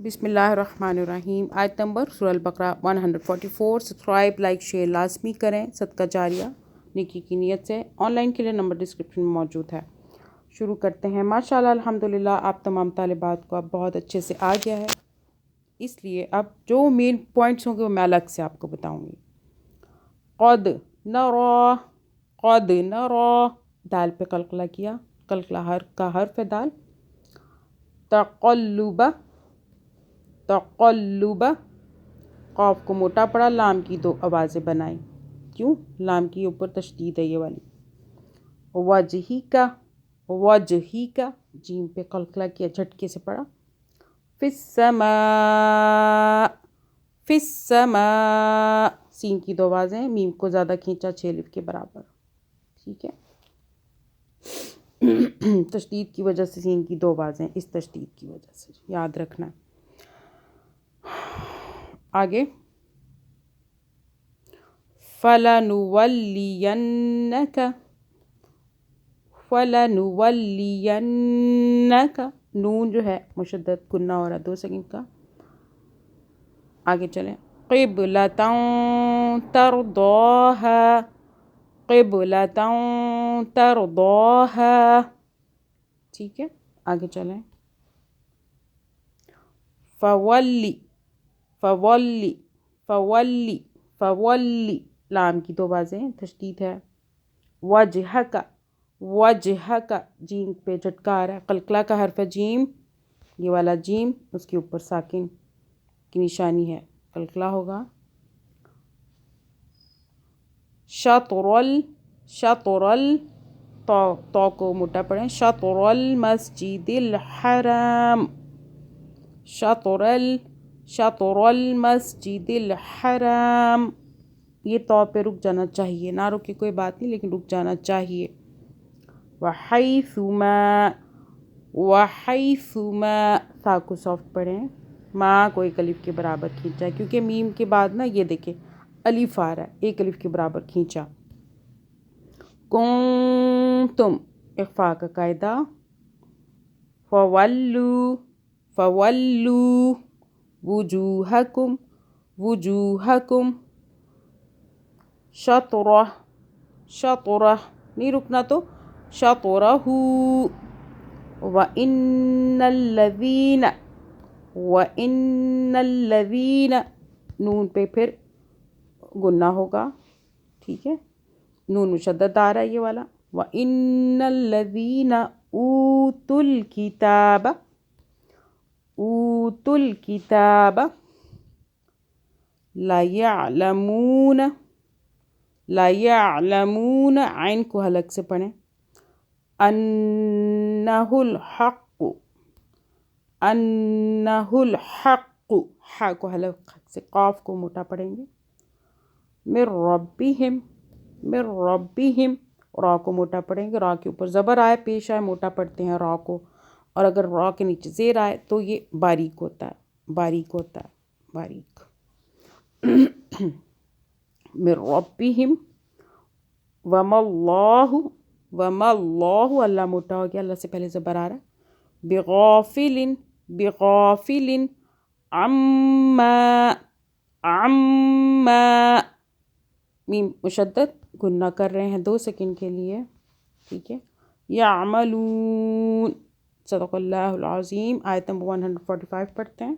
بسم اللہ الرحمن الرحیم۔ آیت نمبر سورہ البقرہ 144۔ سبسکرائب، لائک، شیئر لازمی کریں، صدقہ جاریہ نیکی کی نیت سے۔ آن لائن کے لیے نمبر ڈسکرپشن میں موجود ہے۔ شروع کرتے ہیں۔ ماشاءاللہ الحمدللہ آپ تمام طالبات کو اب بہت اچھے سے آ گیا ہے، اس لیے اب جو مین پوائنٹس ہوں گے وہ میں الگ سے آپ کو بتاؤں گی۔ قد نرا، قد نرا، دال پہ قلقلہ کیا، قلقلہ کا حرف ہے دال۔ تقلب، تقلب، قاف کو موٹا پڑا، لام کی دو آوازیں بنائیں۔ کیوں؟ لام کی اوپر تشدید ہے یہ والی۔ وجہی کا، وجہی کا، جیم پہ قلقلہ کیا، جھٹکے سے پڑا۔ فی السماء، فی السماء، سین کی دو آوازیں، میم کو زیادہ کھینچا 6 الف کے برابر، ٹھیک ہے۔ تشدید کی وجہ سے سین کی دو آوازیں، اس تشدید کی وجہ سے یاد رکھنا ہے۔ آگے فَلَنُوَلِّيَنَّكَ، فَلَنُوَلِّيَنَّكَ، نون جو ہے مشدد گنہ ہو رہا ہے 2 سیکنڈ کا۔ آگے چلیں۔ قِبْلَةً تَرْضَاهَا، قِبْلَةً تَرْضَاهَا، ٹھیک ہے۔ آگے چلیں۔ فَوَلِّ، فَوَلِّ، فَوَلِّ، فَوَلِّ، لام کی دو بازیں، تشدید ہے۔ وجہک، وجہک، جیم پہ جھٹکا آ رہا ہے، قلقلہ کا حرف ہے جیم، یہ والا جیم، اس کے اوپر ساکن کی نشانی ہے، قلقلہ ہوگا۔ شطرل، شطرل، تو کو موٹا پڑھیں، شطر المسجد الحرام، شطرل، شطر المسجد الحرام، یہ تو پہ رک جانا چاہیے، نہ رکے کوئی بات نہیں لیکن رک جانا چاہیے۔ وحیثما، وحیثما، تا کو سافٹ پڑھیں، ماں کو 1 الف کے برابر کھینچا ہے کیونکہ میم کے بعد نا یہ دیکھیں الف آ رہا ہے، 1 الف کے برابر کھینچا۔ کنتم، اخفاء کا قاعدہ۔ فولو، فولو وجوہکم، وجوہکم، شطرہ، شطرہ، نہیں رکنا تو شطرہ، وَإِنَّ الَّذِينَ، وَإِنَّ الَّذِينَ، نون پہ پھر گنہ ہوگا، ٹھیک ہے، نون مشدد آ رہا ہے یہ والا۔ وَإِنَّ الَّذِينَ أُوتُوا الْكِتَابَ، أُوتُوا الْكِتَابَ، لَيَعْلَمُونَ، لَيَعْلَمُونَ، عین کو حلق سے پڑھیں، أَنَّهُ الْحَقُّ، أَنَّهُ الْحَقُّ، حا کو حلق سے، قاف کو موٹا پڑھیں گے۔ مِن رَبِّهِمْ، مِن رَبِّهِمْ، را کو موٹا پڑھیں گے، را کے اوپر زبر آئے پیش آئے موٹا پڑھتے ہیں را کو، اور اگر را کے نیچے زیر آئے تو یہ باریک ہوتا ہے، باریک ہوتا ہے، باریک۔ مِن رَبِّهِمْ، وَمَا اللَّهُ، وَمَا اللَّهُ، اللہ موٹا ہو گیا، اللہ سے پہلے زبر آ رہا ہے۔ بِغَافِلٍ، بِغَافِلٍ، عَمَّا، عَمَّا، میم مشدد گنہ کر رہے ہیں 2 سیکنڈ کے لیے، ٹھیک ہے۔ یعملون، صدق اللہ العظیم۔ آیت نمبر 145 پڑھتے ہیں۔